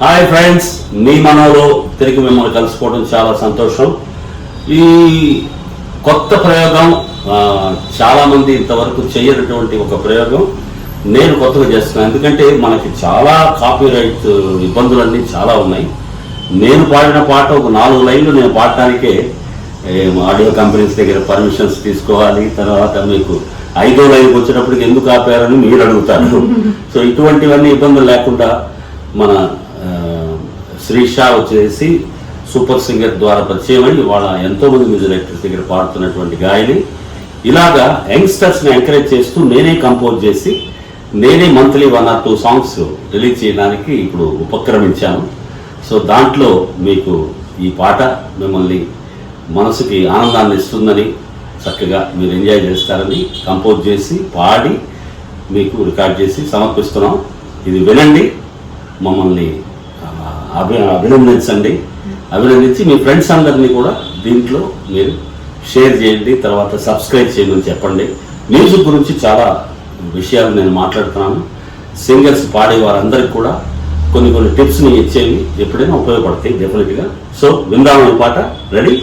Hi friends, మీ మనోలో తిరిగి మిమ్మల్ని కలుసుకోవడం చాలా సంతోషం. ఈ కొత్త ప్రయోగం చాలామంది ఇంతవరకు చేయనటువంటి ఒక ప్రయోగం నేను కొత్తగా చేస్తున్నాను. ఎందుకంటే మనకి చాలా కాపీరైట్ ఇబ్బందులన్నీ చాలా ఉన్నాయి. నేను పాడిన పాట ఒక 4 లైన్లు నేను పాడటానికే ఆడియో కంపెనీస్ దగ్గర పర్మిషన్స్ తీసుకోవాలి. తర్వాత మీకు 5వ లైన్కి వచ్చేటప్పటికి ఎందుకు ఆపారని మీరు అడుగుతారు. సో ఇటువంటివన్నీ ఇబ్బందులు లేకుండా మన శ్రీషా వచ్చేసి సూపర్ సింగర్ ద్వారా పరిచయమై ఇవాళ ఎంతోమంది మ్యూజిక్ డైరెక్టర్స్ దగ్గర పాడుతున్నటువంటి గాయని. ఇలాగా యంగ్స్టర్స్ని ఎంకరేజ్ చేస్తూ నేనే కంపోజ్ చేసి నేనే మంత్లీ 1 or 2 సాంగ్స్ రిలీజ్ చేయడానికి ఇప్పుడు ఉపక్రమించాను. సో దాంట్లో మీకు ఈ పాట మిమ్మల్ని మనసుకి ఆనందాన్ని ఇస్తుందని, చక్కగా మీరు ఎంజాయ్ చేస్తారని కంపోజ్ చేసి పాడి మీకు రికార్డ్ చేసి సమర్పిస్తున్నాం. ఇది వినండి, మమ్మల్ని అభినందించి మీ ఫ్రెండ్స్ అందరినీ కూడా దీంట్లో మీరు షేర్ చేయండి. తర్వాత సబ్స్క్రైబ్ చేయమని చెప్పండి. మ్యూజిక్ గురించి చాలా విషయాలు నేను మాట్లాడుతున్నాను. సింగర్స్ పాడే వారందరికీ కూడా కొన్ని టిప్స్ని ఇచ్చేవి ఎప్పుడైనా ఉపయోగపడతాయి డెఫినెట్గా. సో విందామని పాట రెడీ.